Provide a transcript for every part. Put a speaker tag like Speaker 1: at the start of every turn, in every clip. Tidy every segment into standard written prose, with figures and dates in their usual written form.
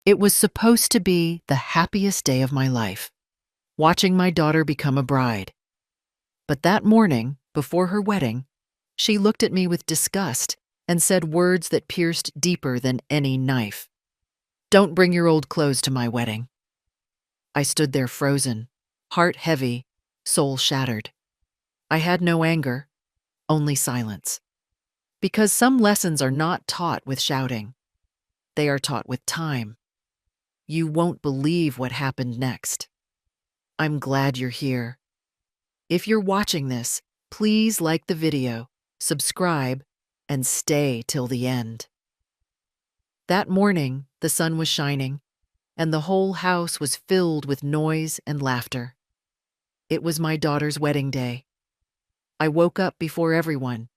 Speaker 1: It was supposed to be the happiest day of my life, watching my daughter become a bride. But that morning, before her wedding, she looked at me with disgust and said words that pierced deeper than any knife. "Don't bring your old clothes to my wedding." I stood there frozen, heart heavy, soul shattered. I had no anger, only silence. Because some lessons are not taught with shouting. They are taught with time. You won't believe what happened next. I'm glad you're here. If you're watching this, please like the video, subscribe, and stay till the end. That morning, the sun was shining, and the whole house was filled with noise and laughter. It was my daughter's wedding day. I woke up before everyone,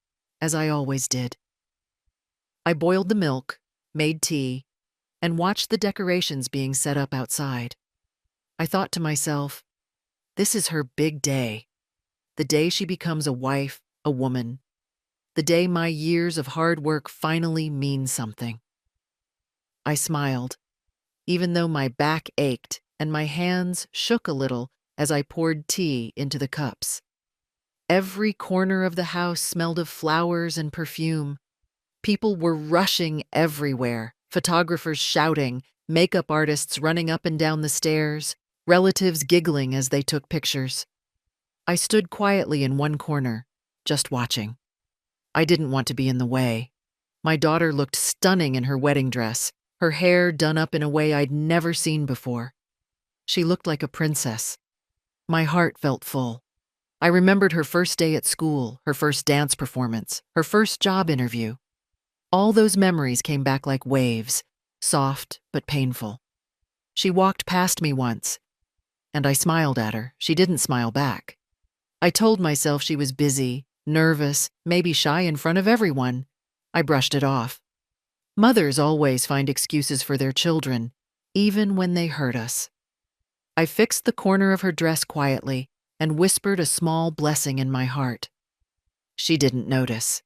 Speaker 1: as I always did. I boiled the milk, made tea, and watched the decorations being set up outside. I thought to myself, this is her big day. The day she becomes a wife, a woman. The day my years of hard work finally mean something. I smiled, even though my back ached and my hands shook a little as I poured tea into the cups. Every corner of the house smelled of flowers and perfume. People were rushing everywhere, photographers shouting, makeup artists running up and down the stairs, relatives giggling as they took pictures. I stood quietly in one corner, just watching. I didn't want to be in the way. My daughter looked stunning in her wedding dress, her hair done up in a way I'd never seen before. She looked like a princess. My heart felt full. I remembered her first day at school, her first dance performance, her first job interview. All those memories came back like waves, soft but painful. She walked past me once, and I smiled at her. She didn't smile back. I told myself she was busy, nervous, maybe shy in front of everyone. I brushed it off. Mothers always find excuses for their children, even when they hurt us. I fixed the corner of her dress quietly and whispered a small blessing in my heart. She didn't notice.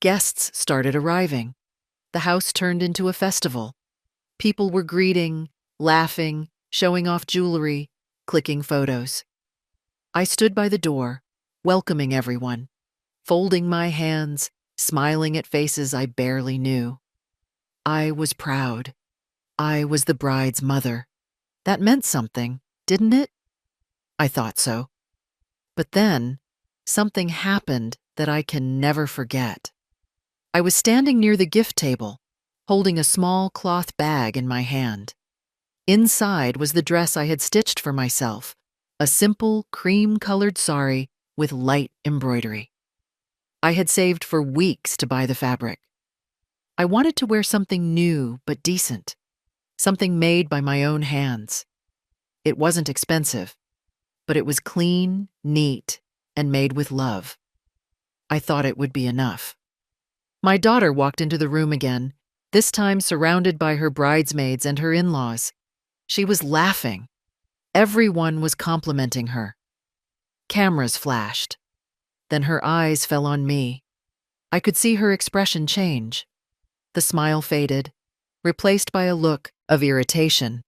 Speaker 1: Guests started arriving. The house turned into a festival. People were greeting, laughing, showing off jewelry, clicking photos. I stood by the door, welcoming everyone, folding my hands, smiling at faces I barely knew. I was proud. I was the bride's mother. That meant something, didn't it? I thought so. But then, something happened that I can never forget. I was standing near the gift table, holding a small cloth bag in my hand. Inside was the dress I had stitched for myself, a simple cream-colored sari with light embroidery. I had saved for weeks to buy the fabric. I wanted to wear something new but decent, something made by my own hands. It wasn't expensive, but it was clean, neat, and made with love. I thought it would be enough. My daughter walked into the room again, this time surrounded by her bridesmaids and her in-laws. She was laughing. Everyone was complimenting her. Cameras flashed. Then her eyes fell on me. I could see her expression change. The smile faded, replaced by a look of irritation.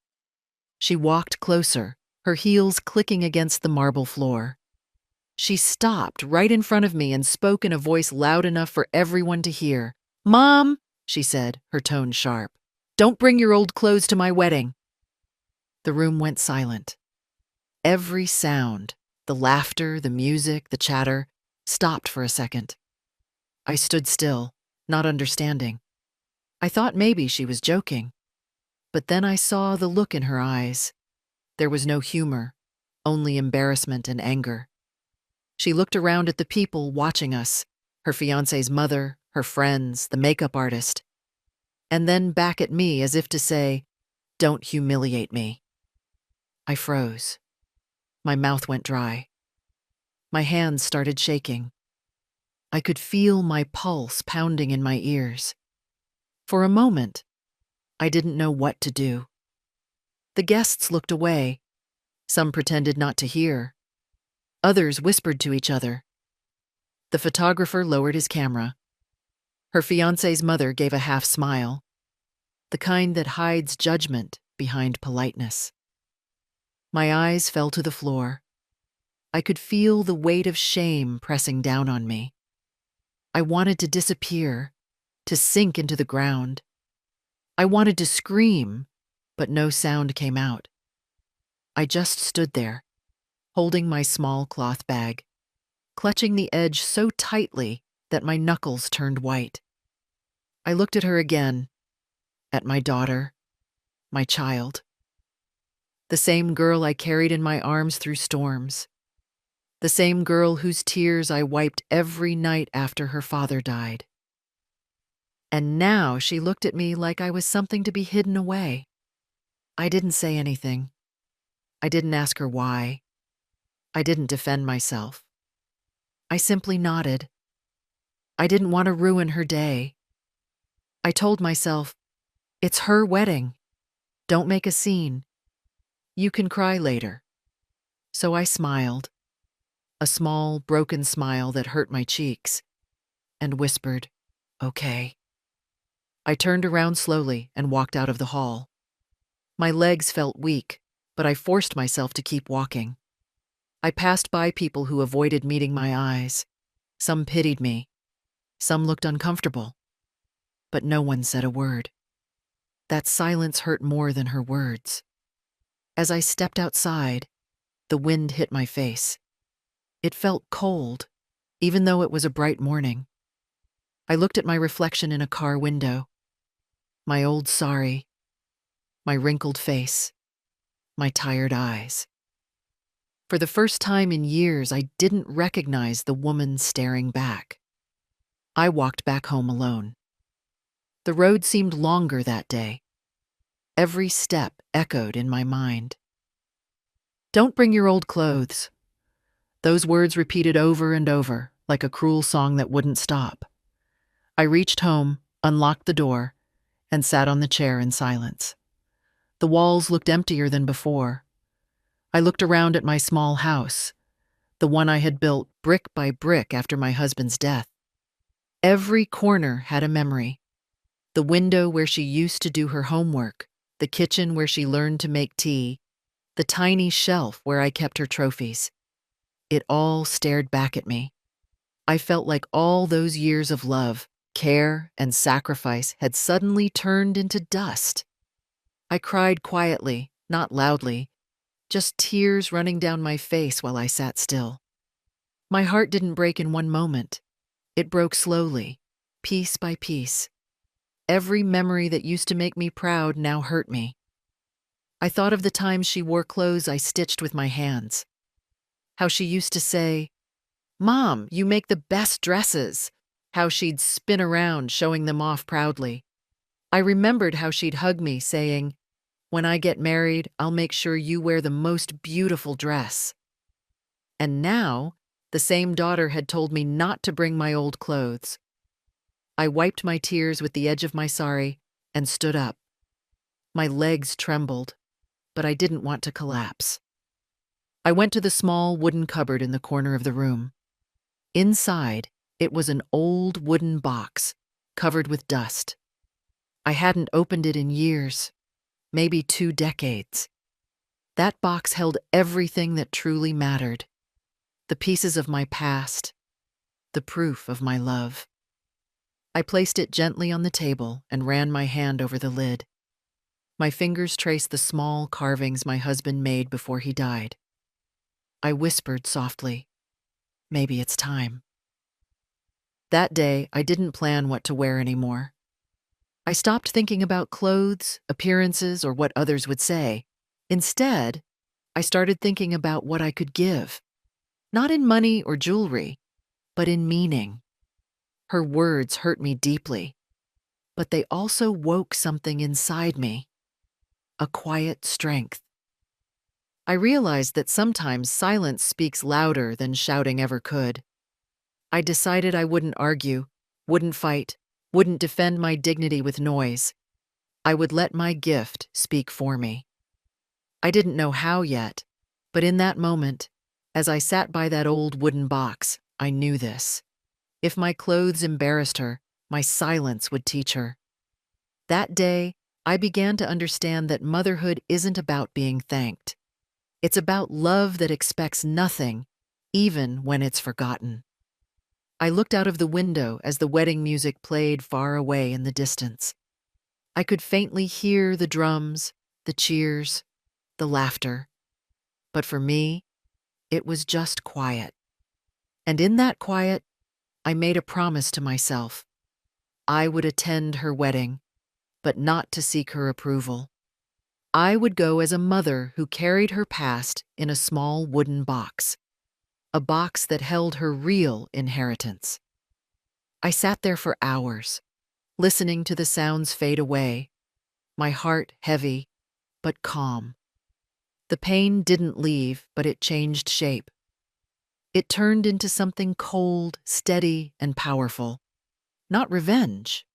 Speaker 1: She walked closer, her heels clicking against the marble floor. She stopped right in front of me and spoke in a voice loud enough for everyone to hear. "Mom," she said, her tone sharp, "don't bring your old clothes to my wedding." The room went silent. Every sound, the laughter, the music, the chatter, stopped for a second. I stood still, not understanding. I thought maybe she was joking. But then I saw the look in her eyes. There was no humor, only embarrassment and anger. She looked around at the people watching us, her fiancé's mother, her friends, the makeup artist, and then back at me as if to say, "Don't humiliate me." I froze. My mouth went dry. My hands started shaking. I could feel my pulse pounding in my ears. For a moment, I didn't know what to do. The guests looked away. Some pretended not to hear. Others whispered to each other. The photographer lowered his camera. Her fiancé's mother gave a half smile. the kind that hides judgment behind politeness. My eyes fell to the floor. I could feel the weight of shame pressing down on me. I wanted to disappear, to sink into the ground. I wanted to scream, but no sound came out. I just stood there, holding my small cloth bag, clutching the edge so tightly that my knuckles turned white. I looked at her again, at my daughter, my child. The same girl I carried in my arms through storms. The same girl whose tears I wiped every night after her father died. And now she looked at me like I was something to be hidden away. I didn't say anything. I didn't ask her why. I didn't defend myself. I simply nodded. I didn't want to ruin her day. I told myself, it's her wedding. Don't make a scene. You can cry later. So I smiled, a small, broken smile that hurt my cheeks, and whispered, okay. I turned around slowly and walked out of the hall. My legs felt weak, but I forced myself to keep walking. I passed by people who avoided meeting my eyes. Some pitied me. Some looked uncomfortable. But no one said a word. That silence hurt more than her words. As I stepped outside, the wind hit my face. It felt cold, even though it was a bright morning. I looked at my reflection in a car window. My old sorry, my wrinkled face, my tired eyes. For the first time in years, I didn't recognize the woman staring back. I walked back home alone. The road seemed longer that day. Every step echoed in my mind. Don't bring your old clothes. Those words repeated over and over, like a cruel song that wouldn't stop. I reached home, unlocked the door, and sat on the chair in silence. The walls looked emptier than before. I looked around at my small house, the one I had built brick by brick after my husband's death. Every corner had a memory. The window where she used to do her homework, the kitchen where she learned to make tea, the tiny shelf where I kept her trophies. It all stared back at me. I felt like all those years of love, care, and sacrifice had suddenly turned into dust. I cried quietly, not loudly, just tears running down my face while I sat still. My heart didn't break in one moment. It broke slowly, piece by piece. Every memory that used to make me proud now hurt me. I thought of the times she wore clothes I stitched with my hands. How she used to say, "Mom, you make the best dresses." How she'd spin around, showing them off proudly. I remembered how she'd hug me, saying, "When I get married, I'll make sure you wear the most beautiful dress." And now, the same daughter had told me not to bring my old clothes. I wiped my tears with the edge of my sari and stood up. My legs trembled, but I didn't want to collapse. I went to the small wooden cupboard in the corner of the room. Inside, it was an old wooden box, covered with dust. I hadn't opened it in years, maybe 2 decades. That box held everything that truly mattered. The pieces of my past, the proof of my love. I placed it gently on the table and ran my hand over the lid. My fingers traced the small carvings my husband made before he died. I whispered softly, "Maybe it's time." That day, I didn't plan what to wear anymore. I stopped thinking about clothes, appearances, or what others would say. Instead, I started thinking about what I could give. Not in money or jewelry, but in meaning. Her words hurt me deeply, but they also woke something inside me, a quiet strength. I realized that sometimes silence speaks louder than shouting ever could. I decided I wouldn't argue, wouldn't fight, wouldn't defend my dignity with noise. I would let my gift speak for me. I didn't know how yet, but in that moment, as I sat by that old wooden box, I knew this. If my clothes embarrassed her, my silence would teach her. That day, I began to understand that motherhood isn't about being thanked. It's about love that expects nothing, even when it's forgotten. I looked out of the window as the wedding music played far away in the distance. I could faintly hear the drums, the cheers, the laughter. But for me, it was just quiet. And in that quiet, I made a promise to myself. I would attend her wedding, but not to seek her approval. I would go as a mother who carried her past in a small wooden box, a box that held her real inheritance. I sat there for hours, listening to the sounds fade away, my heart heavy, but calm. The pain didn't leave, but it changed shape. It turned into something cold, steady, and powerful. Not revenge,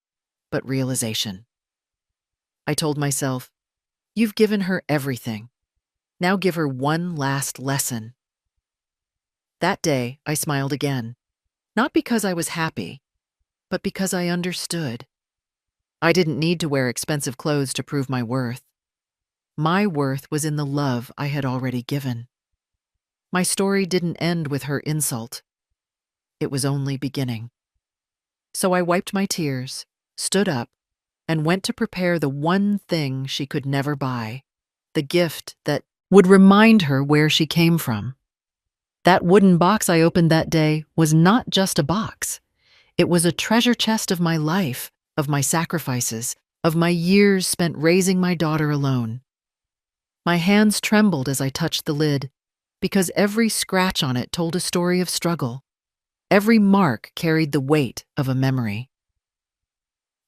Speaker 1: but realization. I told myself, you've given her everything. Now give her one last lesson. That day, I smiled again. Not because I was happy, but because I understood. I didn't need to wear expensive clothes to prove my worth. My worth was in the love I had already given. My story didn't end with her insult. It was only beginning. So I wiped my tears, stood up, and went to prepare the one thing she could never buy, the gift that would remind her where she came from. That wooden box I opened that day was not just a box. It was a treasure chest of my life, of my sacrifices, of my years spent raising my daughter alone. My hands trembled as I touched the lid, because every scratch on it told a story of struggle. Every mark carried the weight of a memory.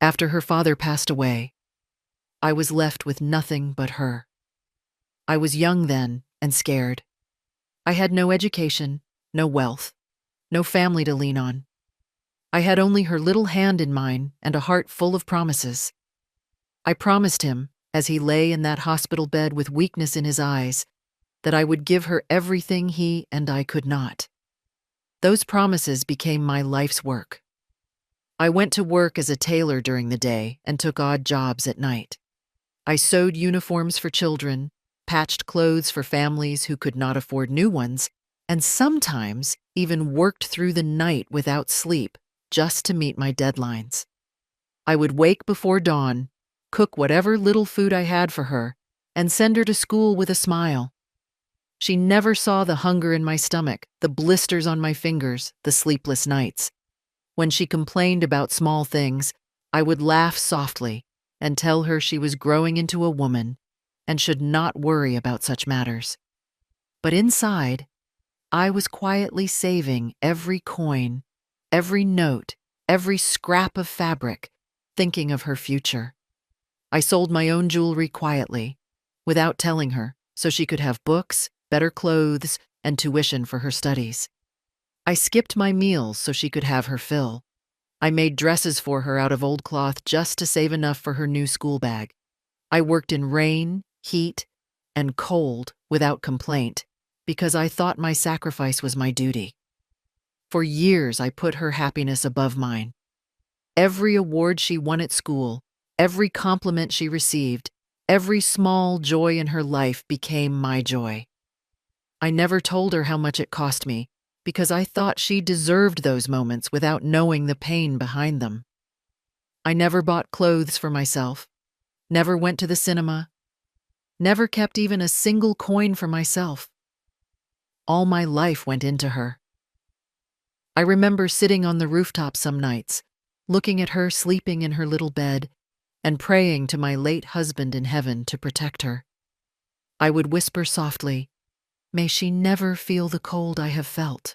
Speaker 1: After her father passed away, I was left with nothing but her. I was young then and scared. I had no education, no wealth, no family to lean on. I had only her little hand in mine and a heart full of promises. I promised him, as he lay in that hospital bed with weakness in his eyes, that I would give her everything he and I could not. Those promises became my life's work. I went to work as a tailor during the day and took odd jobs at night. I sewed uniforms for children, patched clothes for families who could not afford new ones, and sometimes even worked through the night without sleep just to meet my deadlines. I would wake before dawn, cook whatever little food I had for her, and send her to school with a smile. She never saw the hunger in my stomach, the blisters on my fingers, the sleepless nights. When she complained about small things, I would laugh softly and tell her she was growing into a woman and should not worry about such matters. But inside, I was quietly saving every coin, every note, every scrap of fabric, thinking of her future. I sold my own jewelry quietly, without telling her, so she could have books, better clothes, and tuition for her studies. I skipped my meals so she could have her fill. I made dresses for her out of old cloth just to save enough for her new school bag. I worked in rain, heat, and cold without complaint because I thought my sacrifice was my duty. For years, I put her happiness above mine. Every award she won at school, every compliment she received, every small joy in her life became my joy. I never told her how much it cost me because I thought she deserved those moments without knowing the pain behind them. I never bought clothes for myself, never went to the cinema, never kept even a single coin for myself. All my life went into her. I remember sitting on the rooftop some nights, looking at her sleeping in her little bed, and praying to my late husband in heaven to protect her. I would whisper softly, "May she never feel the cold I have felt."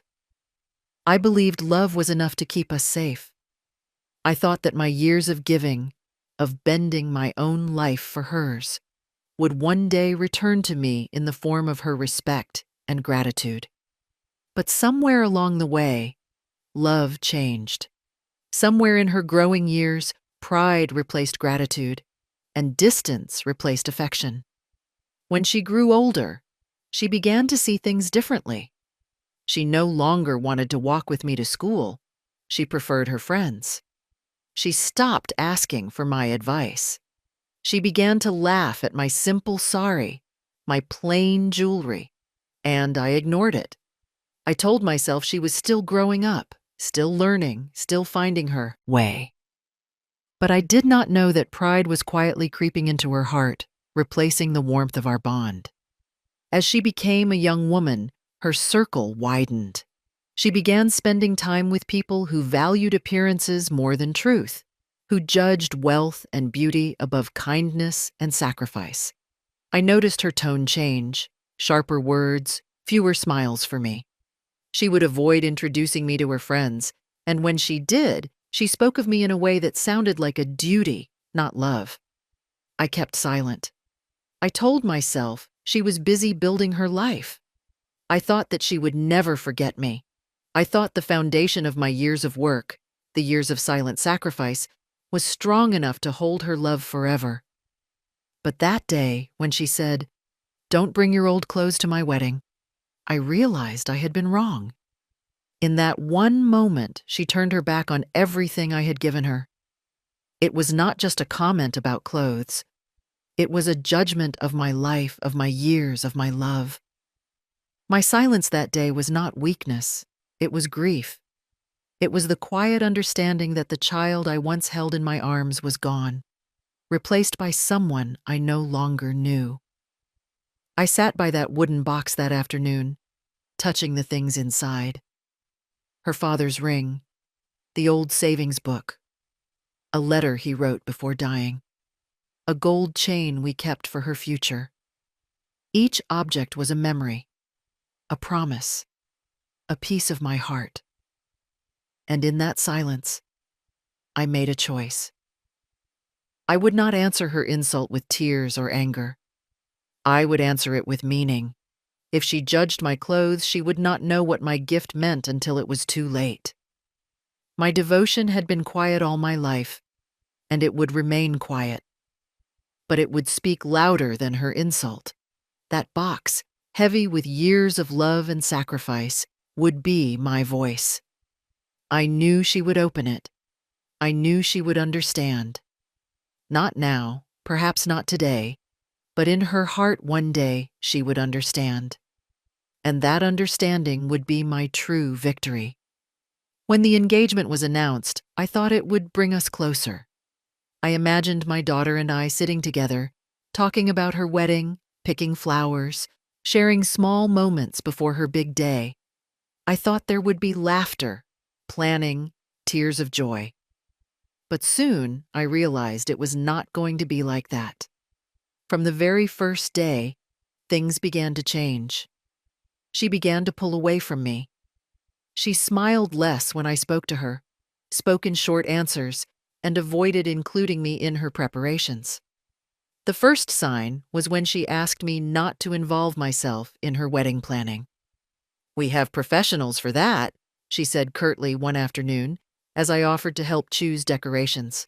Speaker 1: I believed love was enough to keep us safe. I thought that my years of giving, of bending my own life for hers, would one day return to me in the form of her respect and gratitude. But somewhere along the way, love changed. Somewhere in her growing years, pride replaced gratitude, and distance replaced affection. When she grew older, she began to see things differently. She no longer wanted to walk with me to school. She preferred her friends. She stopped asking for my advice. She began to laugh at my simple sorry, my plain jewelry, and I ignored it. I told myself she was still growing up, still learning, still finding her way. But I did not know that pride was quietly creeping into her heart, replacing the warmth of our bond. As she became a young woman, her circle widened. She began spending time with people who valued appearances more than truth, who judged wealth and beauty above kindness and sacrifice. I noticed her tone change, sharper words, fewer smiles for me. She would avoid introducing me to her friends, and when she did, she spoke of me in a way that sounded like a duty, not love. I kept silent. I told myself she was busy building her life. I thought that she would never forget me. I thought the foundation of my years of work, the years of silent sacrifice, was strong enough to hold her love forever. But that day, when she said, "Don't bring your old clothes to my wedding," I realized I had been wrong. In that one moment, she turned her back on everything I had given her. It was not just a comment about clothes. It was a judgment of my life, of my years, of my love. My silence that day was not weakness. It was grief. It was the quiet understanding that the child I once held in my arms was gone, replaced by someone I no longer knew. I sat by that wooden box that afternoon, touching the things inside. Her father's ring, the old savings book, a letter he wrote before dying, a gold chain we kept for her future. Each object was a memory, a promise, a piece of my heart. And in that silence, I made a choice. I would not answer her insult with tears or anger. I would answer it with meaning. If she judged my clothes, she would not know what my gift meant until it was too late. My devotion had been quiet all my life, and it would remain quiet. But it would speak louder than her insult. That box, heavy with years of love and sacrifice, would be my voice. I knew she would open it. I knew she would understand. Not now, perhaps not today, but in her heart one day she would understand. And that understanding would be my true victory. When the engagement was announced, I thought it would bring us closer. I imagined my daughter and I sitting together, talking about her wedding, picking flowers, sharing small moments before her big day. I thought there would be laughter, planning, tears of joy. But soon I realized it was not going to be like that. From the very first day, things began to change. She began to pull away from me. She smiled less when I spoke to her, spoke in short answers, and avoided including me in her preparations. The first sign was when she asked me not to involve myself in her wedding planning. "We have professionals for that," she said curtly one afternoon, as I offered to help choose decorations.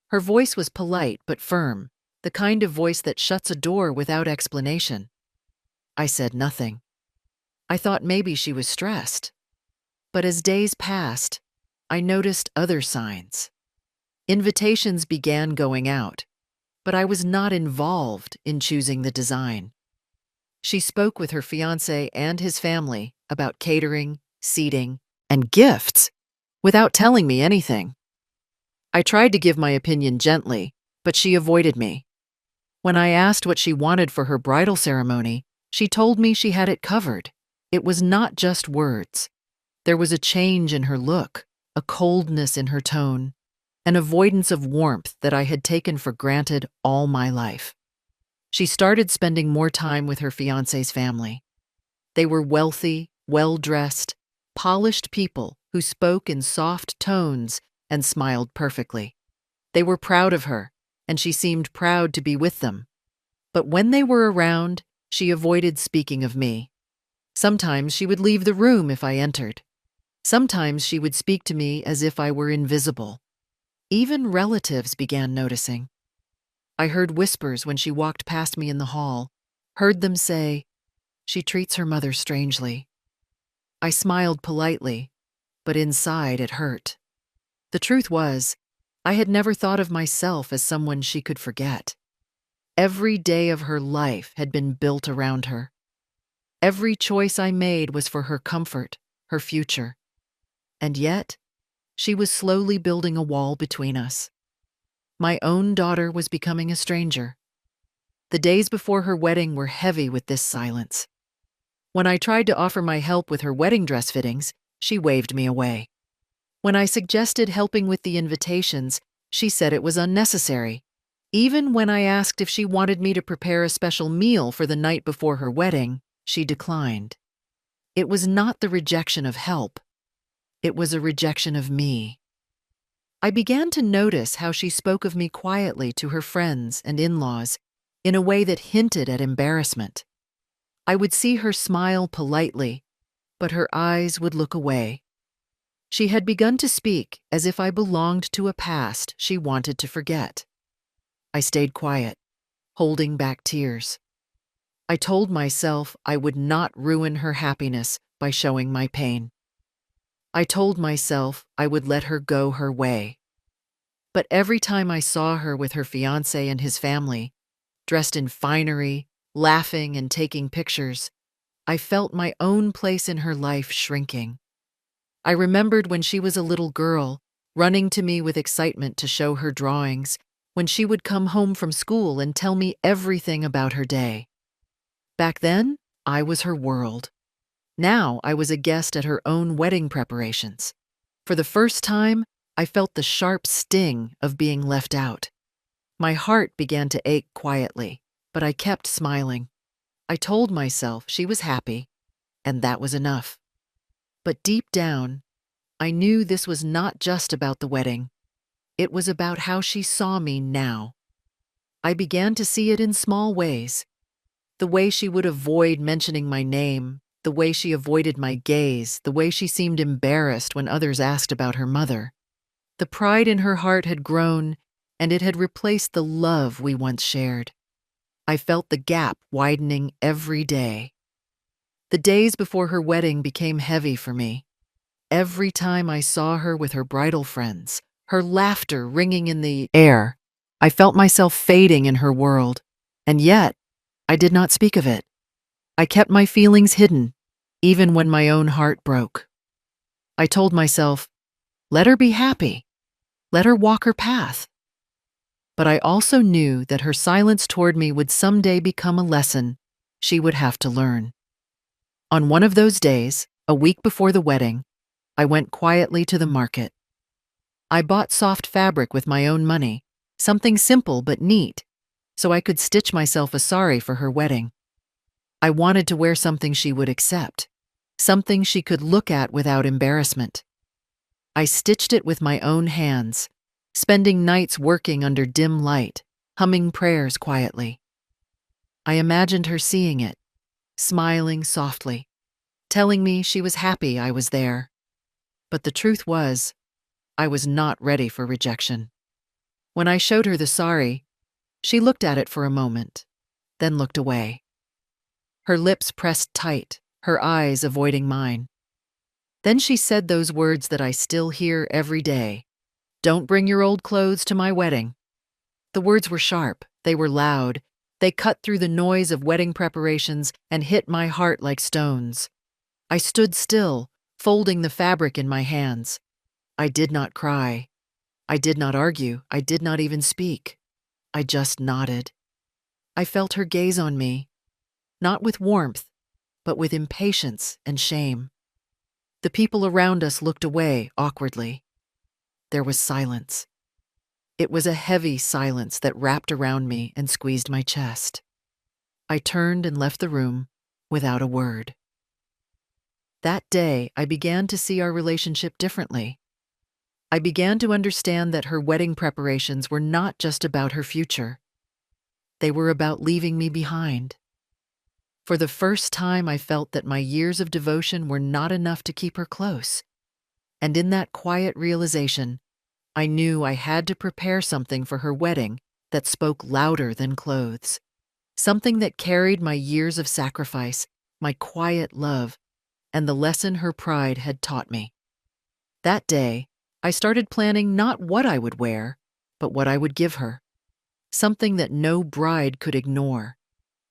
Speaker 1: Her voice was polite but firm, the kind of voice that shuts a door without explanation. I said nothing. I thought maybe she was stressed. But as days passed, I noticed other signs. Invitations began going out, but I was not involved in choosing the design. She spoke with her fiancé and his family about catering, seating, and gifts without telling me anything. I tried to give my opinion gently, but she avoided me. When I asked what she wanted for her bridal ceremony, she told me she had it covered. It was not just words. There was a change in her look, a coldness in her tone, an avoidance of warmth that I had taken for granted all my life. She started spending more time with her fiancé's family. They were wealthy, well-dressed, polished people who spoke in soft tones and smiled perfectly. They were proud of her, and she seemed proud to be with them. But when they were around, she avoided speaking of me. Sometimes she would leave the room if I entered. Sometimes she would speak to me as if I were invisible. Even relatives began noticing. I heard whispers when she walked past me in the hall, heard them say, "She treats her mother strangely." I smiled politely, but inside it hurt. The truth was, I had never thought of myself as someone she could forget. Every day of her life had been built around her. Every choice I made was for her comfort, her future. And yet, she was slowly building a wall between us. My own daughter was becoming a stranger. The days before her wedding were heavy with this silence. When I tried to offer my help with her wedding dress fittings, she waved me away. When I suggested helping with the invitations, she said it was unnecessary. Even when I asked if she wanted me to prepare a special meal for the night before her wedding, she declined. It was not the rejection of help. It was a rejection of me. I began to notice how she spoke of me quietly to her friends and in-laws in a way that hinted at embarrassment. I would see her smile politely, but her eyes would look away. She had begun to speak as if I belonged to a past she wanted to forget. I stayed quiet, holding back tears. I told myself I would not ruin her happiness by showing my pain. I told myself I would let her go her way. But every time I saw her with her fiancé and his family, dressed in finery, laughing and taking pictures, I felt my own place in her life shrinking. I remembered when she was a little girl, running to me with excitement to show her drawings, when she would come home from school and tell me everything about her day. Back then, I was her world. Now I was a guest at her own wedding preparations. For the first time, I felt the sharp sting of being left out. My heart began to ache quietly, but I kept smiling. I told myself she was happy, and that was enough. But deep down, I knew this was not just about the wedding. It was about how she saw me now. I began to see it in small ways. The way she would avoid mentioning my name, the way she avoided my gaze, the way she seemed embarrassed when others asked about her mother. The pride in her heart had grown, and it had replaced the love we once shared. I felt the gap widening every day. The days before her wedding became heavy for me. Every time I saw her with her bridal friends, her laughter ringing in the air, I felt myself fading in her world. And yet, I did not speak of it. I kept my feelings hidden, even when my own heart broke. I told myself, let her be happy. Let her walk her path. But I also knew that her silence toward me would someday become a lesson she would have to learn. On one of those days, a week before the wedding, I went quietly to the market. I bought soft fabric with my own money, something simple but neat, so I could stitch myself a sari for her wedding. I wanted to wear something she would accept, something she could look at without embarrassment. I stitched it with my own hands, spending nights working under dim light, humming prayers quietly. I imagined her seeing it, smiling softly, telling me she was happy I was there. But the truth was, I was not ready for rejection. When I showed her the sari, she looked at it for a moment, then looked away. Her lips pressed tight, her eyes avoiding mine. Then she said those words that I still hear every day. Don't bring your old clothes to my wedding. The words were sharp, they were loud, they cut through the noise of wedding preparations and hit my heart like stones. I stood still, folding the fabric in my hands. I did not cry. I did not argue. I did not even speak. I just nodded. I felt her gaze on me, not with warmth, but with impatience and shame. The people around us looked away awkwardly. There was silence. It was a heavy silence that wrapped around me and squeezed my chest. I turned and left the room without a word. That day, I began to see our relationship differently. I began to understand that her wedding preparations were not just about her future. They were about leaving me behind. For the first time, I felt that my years of devotion were not enough to keep her close. And in that quiet realization, I knew I had to prepare something for her wedding that spoke louder than clothes. Something that carried my years of sacrifice, my quiet love, and the lesson her pride had taught me. That day, I started planning not what I would wear, but what I would give her. Something that no bride could ignore.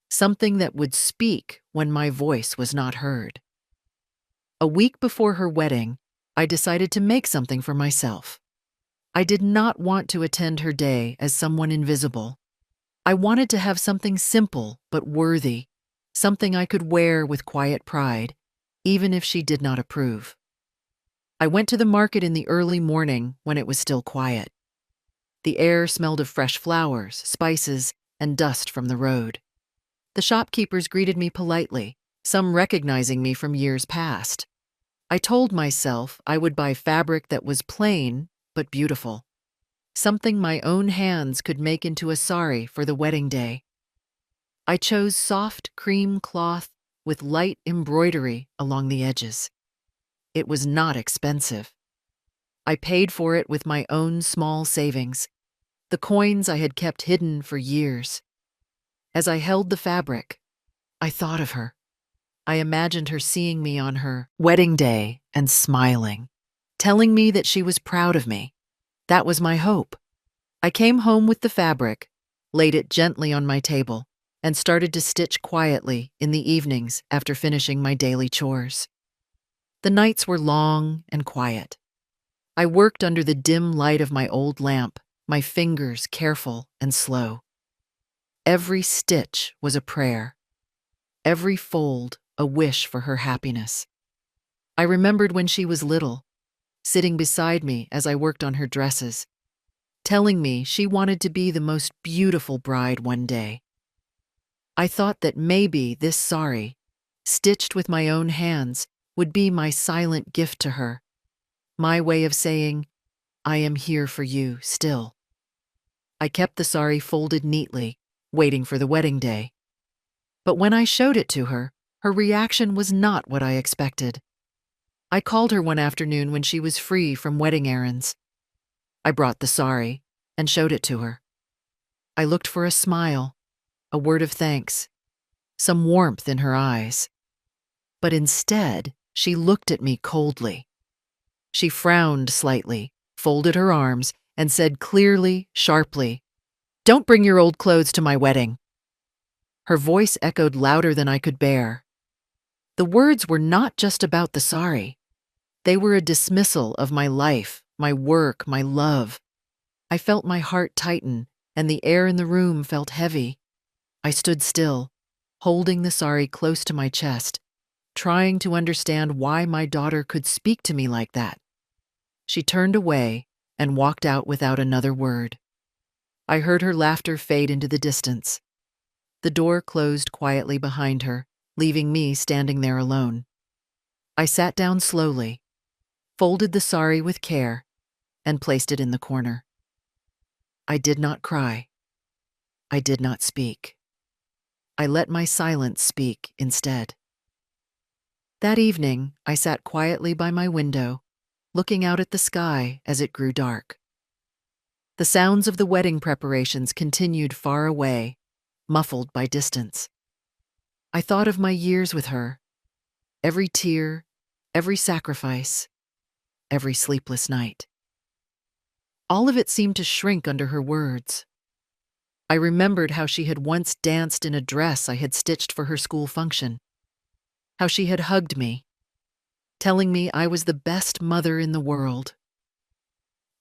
Speaker 1: Something that would speak when my voice was not heard. A week before her wedding, I decided to make something for myself. I did not want to attend her day as someone invisible. I wanted to have something simple but worthy, something I could wear with quiet pride, even if she did not approve. I went to the market in the early morning when it was still quiet. The air smelled of fresh flowers, spices, and dust from the road. The shopkeepers greeted me politely, some recognizing me from years past. I told myself I would buy fabric that was plain but beautiful, something my own hands could make into a sari for the wedding day. I chose soft cream cloth with light embroidery along the edges. It was not expensive. I paid for it with my own small savings, the coins I had kept hidden for years. As I held the fabric, I thought of her. I imagined her seeing me on her wedding day and smiling, telling me that she was proud of me. That was my hope. I came home with the fabric, laid it gently on my table, and started to stitch quietly in the evenings after finishing my daily chores. The nights were long and quiet. I worked under the dim light of my old lamp, my fingers careful and slow. Every stitch was a prayer, every fold a wish for her happiness. I remembered when she was little, sitting beside me as I worked on her dresses, telling me she wanted to be the most beautiful bride one day. I thought that maybe this sari, stitched with my own hands, would be my silent gift to her, my way of saying, I am here for you still. I kept the sari folded neatly, waiting for the wedding day. But when I showed it to her, her reaction was not what I expected. I called her one afternoon when she was free from wedding errands. I brought the sari and showed it to her. I looked for a smile, a word of thanks, some warmth in her eyes. But instead, she looked at me coldly. She frowned slightly, folded her arms, and said clearly, sharply, "Don't bring your old clothes to my wedding." Her voice echoed louder than I could bear. The words were not just about the sari. They were a dismissal of my life, my work, my love. I felt my heart tighten, and the air in the room felt heavy. I stood still, holding the sari close to my chest, trying to understand why my daughter could speak to me like that. She turned away and walked out without another word. I heard her laughter fade into the distance. The door closed quietly behind her, leaving me standing there alone. I sat down slowly, folded the sari with care, and placed it in the corner. I did not cry. I did not speak. I let my silence speak instead. That evening, I sat quietly by my window, looking out at the sky as it grew dark. The sounds of the wedding preparations continued far away, muffled by distance. I thought of my years with her, every tear, every sacrifice, every sleepless night. All of it seemed to shrink under her words. I remembered how she had once danced in a dress I had stitched for her school function, how she had hugged me, telling me I was the best mother in the world.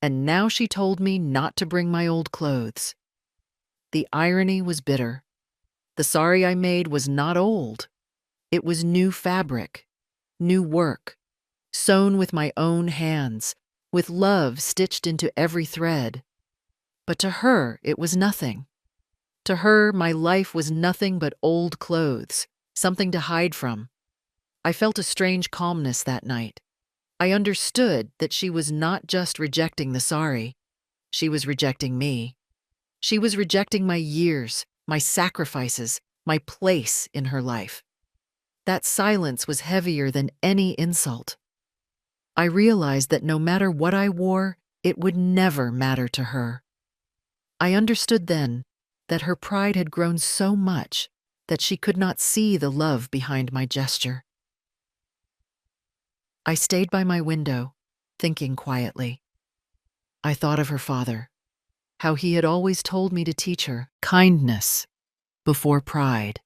Speaker 1: And now she told me not to bring my old clothes. The irony was bitter. The sari I made was not old. It was new fabric, new work, sewn with my own hands, with love stitched into every thread. But to her, it was nothing. To her, my life was nothing but old clothes, something to hide from. I felt a strange calmness that night. I understood that she was not just rejecting the sari. She was rejecting me. She was rejecting my years, my sacrifices, my place in her life. That silence was heavier than any insult. I realized that no matter what I wore, it would never matter to her. I understood then that her pride had grown so much that she could not see the love behind my gesture. I stayed by my window, thinking quietly. I thought of her father, how he had always told me to teach her kindness before pride.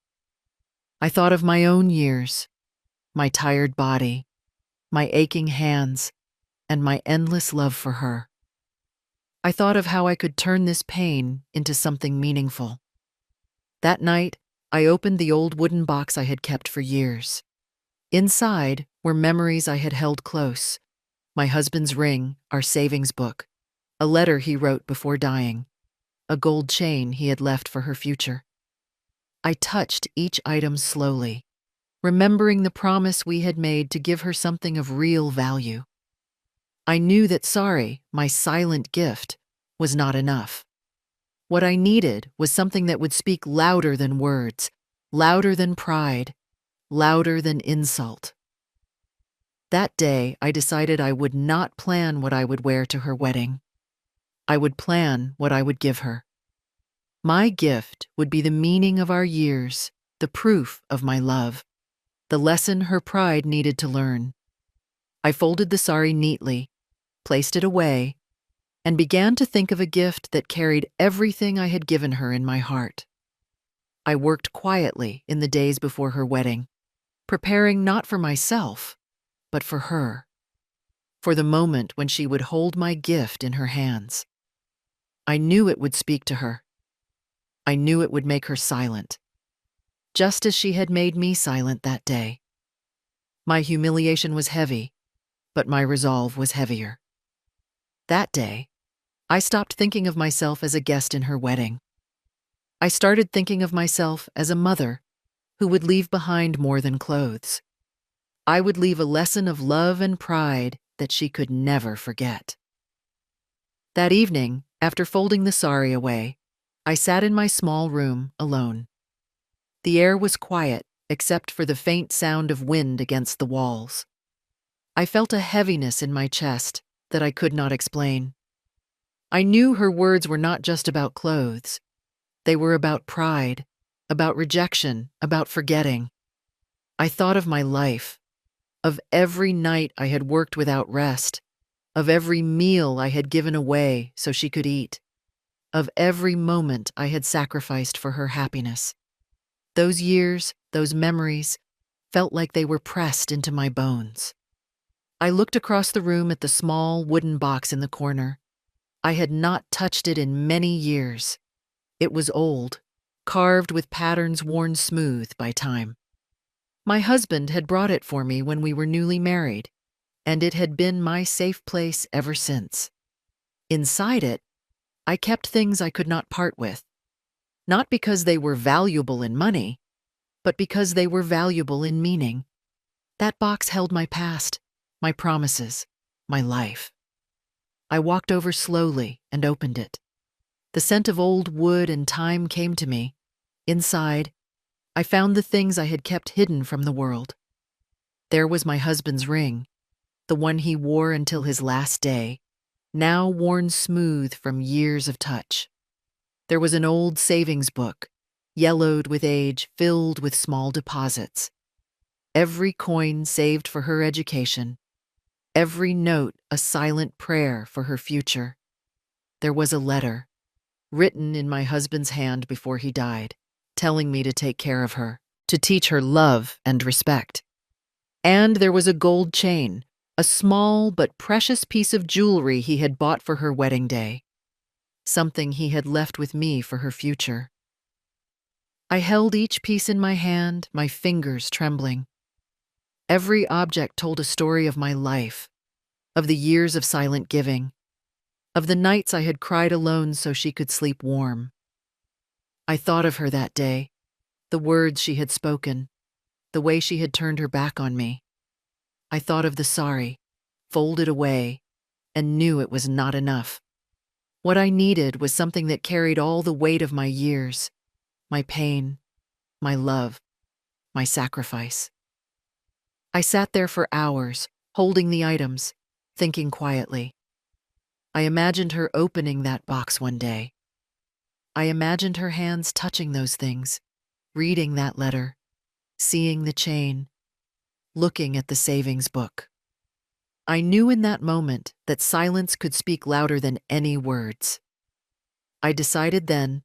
Speaker 1: I thought of my own years, my tired body, my aching hands, and my endless love for her. I thought of how I could turn this pain into something meaningful. That night, I opened the old wooden box I had kept for years. Inside were memories I had held close: my husband's ring, our savings book, a letter he wrote before dying, a gold chain he had left for her future. I touched each item slowly, remembering the promise we had made to give her something of real value. I knew that sorry, my silent gift, was not enough. What I needed was something that would speak louder than words, louder than pride, louder than insult. That day, I decided I would not plan what I would wear to her wedding. I would plan what I would give her. My gift would be the meaning of our years, the proof of my love, the lesson her pride needed to learn. I folded the sari neatly, placed it away, and began to think of a gift that carried everything I had given her in my heart. I worked quietly in the days before her wedding, preparing not for myself, but for her, for the moment when she would hold my gift in her hands. I knew it would speak to her. I knew it would make her silent, just as she had made me silent that day. My humiliation was heavy, but my resolve was heavier. That day, I stopped thinking of myself as a guest in her wedding. I started thinking of myself as a mother who would leave behind more than clothes. I would leave a lesson of love and pride that she could never forget. That evening, after folding the sari away, I sat in my small room alone. The air was quiet except for the faint sound of wind against the walls. I felt a heaviness in my chest that I could not explain. I knew her words were not just about clothes. They were about pride, about rejection, about forgetting. I thought of my life, of every night I had worked without rest, of every meal I had given away so she could eat, of every moment I had sacrificed for her happiness. Those years, those memories, felt like they were pressed into my bones. I looked across the room at the small wooden box in the corner. I had not touched it in many years. It was old, carved with patterns worn smooth by time. My husband had brought it for me when we were newly married, and it had been my safe place ever since. Inside it, I kept things I could not part with, not because they were valuable in money, but because they were valuable in meaning. That box held my past, my promises, my life. I walked over slowly and opened it. The scent of old wood and time came to me. Inside, I found the things I had kept hidden from the world. There was my husband's ring, the one he wore until his last day, now worn smooth from years of touch. There was an old savings book, yellowed with age, filled with small deposits. Every coin saved for her education, every note a silent prayer for her future. There was a letter, written in my husband's hand before he died, telling me to take care of her, to teach her love and respect. And there was a gold chain, a small but precious piece of jewelry he had bought for her wedding day, something he had left with me for her future. I held each piece in my hand, my fingers trembling. Every object told a story of my life, of the years of silent giving, of the nights I had cried alone so she could sleep warm. I thought of her that day, the words she had spoken, the way she had turned her back on me. I thought of the sari, folded away, and knew it was not enough. What I needed was something that carried all the weight of my years, my pain, my love, my sacrifice. I sat there for hours, holding the items, thinking quietly. I imagined her opening that box one day. I imagined her hands touching those things, reading that letter, seeing the chain, looking at the savings book. I knew in that moment that silence could speak louder than any words. I decided then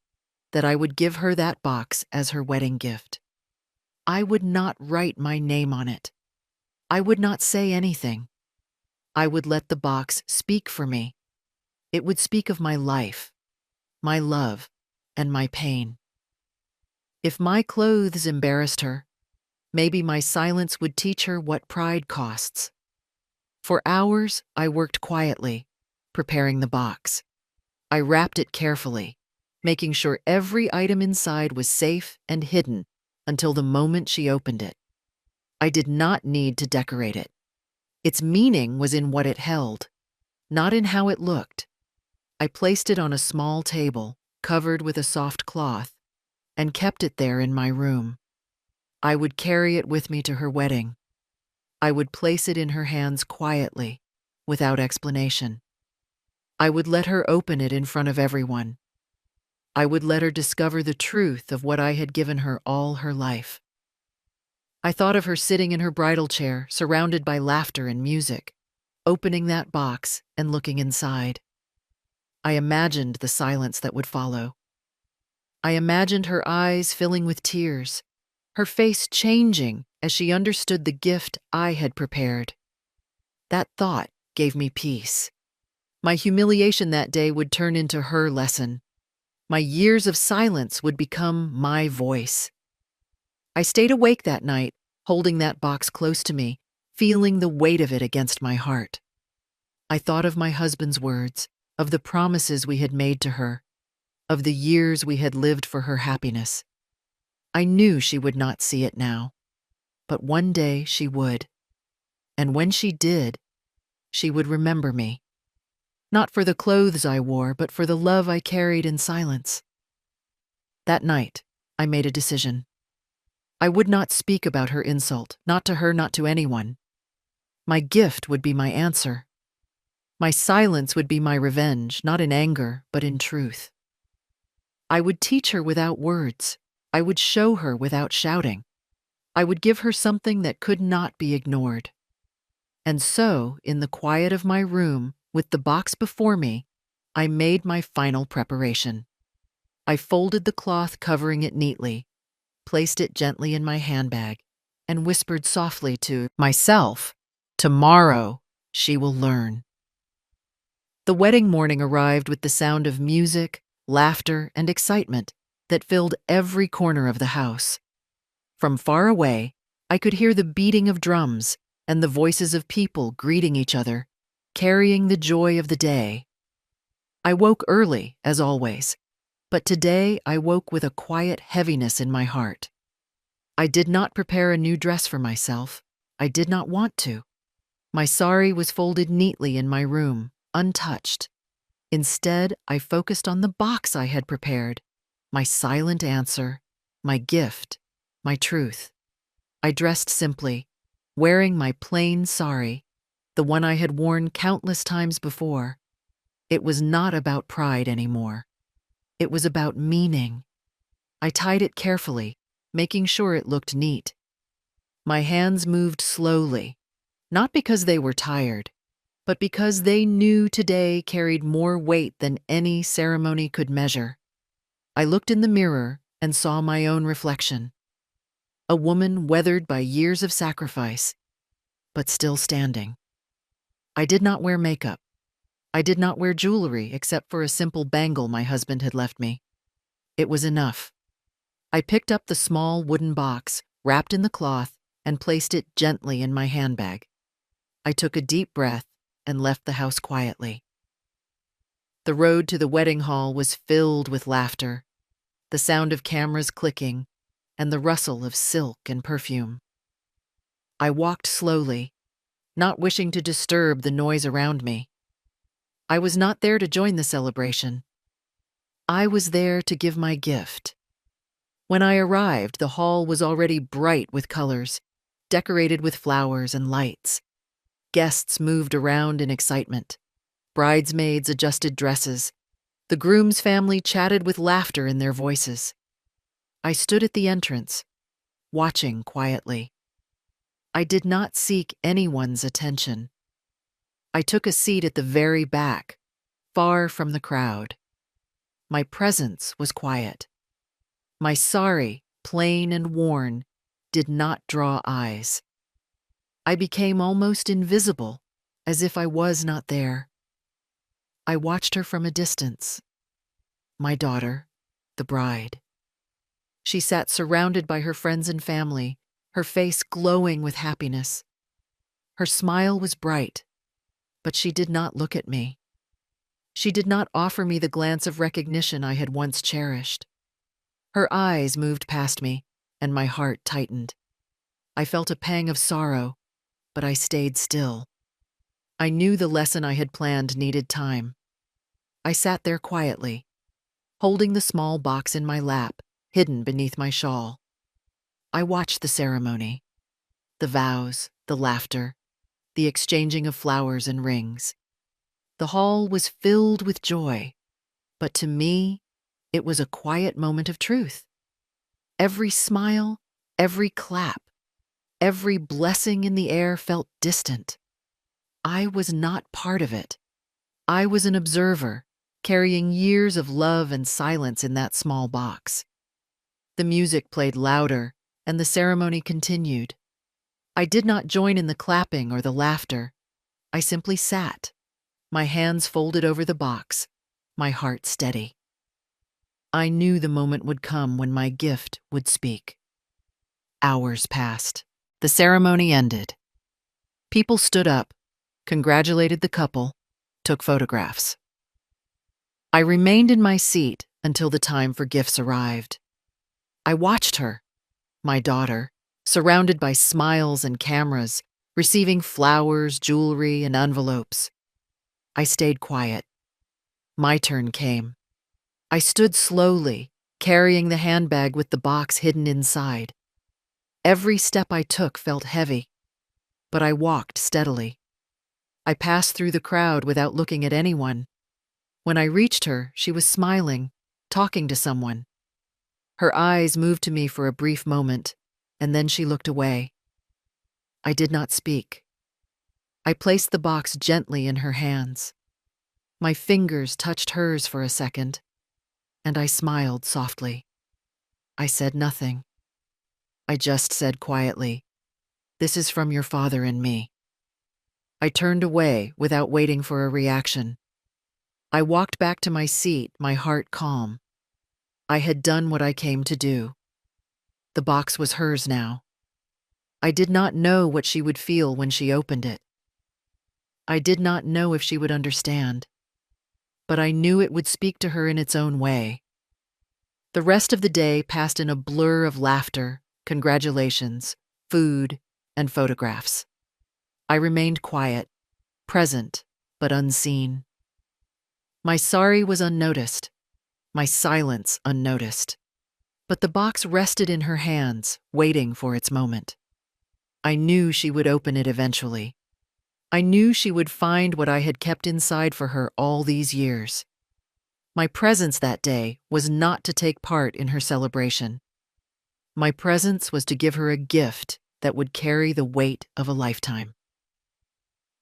Speaker 1: that I would give her that box as her wedding gift. I would not write my name on it. I would not say anything. I would let the box speak for me. It would speak of my life, my love, and my pain. If my clothes embarrassed her, maybe my silence would teach her what pride costs. For hours, I worked quietly, preparing the box. I wrapped it carefully, making sure every item inside was safe and hidden until the moment she opened it. I did not need to decorate it. Its meaning was in what it held, not in how it looked. I placed it on a small table, covered with a soft cloth, and kept it there in my room. I would carry it with me to her wedding. I would place it in her hands quietly, without explanation. I would let her open it in front of everyone. I would let her discover the truth of what I had given her all her life. I thought of her sitting in her bridal chair, surrounded by laughter and music, opening that box and looking inside. I imagined the silence that would follow. I imagined her eyes filling with tears, her face changing as she understood the gift I had prepared. That thought gave me peace. My humiliation that day would turn into her lesson. My years of silence would become my voice. I stayed awake that night, holding that box close to me, feeling the weight of it against my heart. I thought of my husband's words, of the promises we had made to her, of the years we had lived for her happiness. I knew she would not see it now, but one day she would. And when she did, she would remember me. Not for the clothes I wore, but for the love I carried in silence. That night, I made a decision. I would not speak about her insult, not to her, not to anyone. My gift would be my answer. My silence would be my revenge, not in anger, but in truth. I would teach her without words. I would show her without shouting. I would give her something that could not be ignored. And so, in the quiet of my room, with the box before me, I made my final preparation. I folded the cloth covering it neatly, placed it gently in my handbag, and whispered softly to myself, "Tomorrow she will learn." The wedding morning arrived with the sound of music, laughter, and excitement that filled every corner of the house. From far away, I could hear the beating of drums and the voices of people greeting each other, carrying the joy of the day. I woke early, as always, but today I woke with a quiet heaviness in my heart. I did not prepare a new dress for myself. I did not want to. My sari was folded neatly in my room, untouched. Instead, I focused on the box I had prepared, my silent answer, my gift, my truth. I dressed simply, wearing my plain sari, the one I had worn countless times before. It was not about pride anymore. It was about meaning. I tied it carefully, making sure it looked neat. My hands moved slowly, not because they were tired, but because they knew today carried more weight than any ceremony could measure. I looked in the mirror and saw my own reflection. A woman weathered by years of sacrifice, but still standing. I did not wear makeup. I did not wear jewelry except for a simple bangle my husband had left me. It was enough. I picked up the small wooden box, wrapped in the cloth, and placed it gently in my handbag. I took a deep breath and left the house quietly. The road to the wedding hall was filled with laughter, the sound of cameras clicking, and the rustle of silk and perfume. I walked slowly, not wishing to disturb the noise around me. I was not there to join the celebration. I was there to give my gift. When I arrived, the hall was already bright with colors, decorated with flowers and lights. Guests moved around in excitement. Bridesmaids adjusted dresses. The groom's family chatted with laughter in their voices. I stood at the entrance, watching quietly. I did not seek anyone's attention. I took a seat at the very back, far from the crowd. My presence was quiet. My sorry, plain and worn, did not draw eyes. I became almost invisible, as if I was not there. I watched her from a distance. My daughter, the bride. She sat surrounded by her friends and family, her face glowing with happiness. Her smile was bright, but she did not look at me. She did not offer me the glance of recognition I had once cherished. Her eyes moved past me, and my heart tightened. I felt a pang of sorrow, but I stayed still. I knew the lesson I had planned needed time. I sat there quietly, holding the small box in my lap, hidden beneath my shawl. I watched the ceremony, the vows, the laughter, the exchanging of flowers and rings. The hall was filled with joy, but to me, it was a quiet moment of truth. Every smile, every clap, every blessing in the air felt distant. I was not part of it. I was an observer, carrying years of love and silence in that small box. The music played louder, and the ceremony continued. I did not join in the clapping or the laughter. I simply sat, my hands folded over the box, my heart steady. I knew the moment would come when my gift would speak. Hours passed. The ceremony ended. People stood up, congratulated the couple, took photographs. I remained in my seat until the time for gifts arrived. I watched her, my daughter, surrounded by smiles and cameras, receiving flowers, jewelry, and envelopes. I stayed quiet. My turn came. I stood slowly, carrying the handbag with the box hidden inside. Every step I took felt heavy, but I walked steadily. I passed through the crowd without looking at anyone. When I reached her, she was smiling, talking to someone. Her eyes moved to me for a brief moment, and then she looked away. I did not speak. I placed the box gently in her hands. My fingers touched hers for a second, and I smiled softly. I said nothing. I just said quietly, "This is from your father and me." I turned away without waiting for a reaction. I walked back to my seat, my heart calm. I had done what I came to do. The box was hers now. I did not know what she would feel when she opened it. I did not know if she would understand, but I knew it would speak to her in its own way. The rest of the day passed in a blur of laughter, congratulations, food, and photographs. I remained quiet, present, but unseen. My sorry was unnoticed, my silence unnoticed. But the box rested in her hands, waiting for its moment. I knew she would open it eventually. I knew she would find what I had kept inside for her all these years. My presence that day was not to take part in her celebration. My presence was to give her a gift that would carry the weight of a lifetime.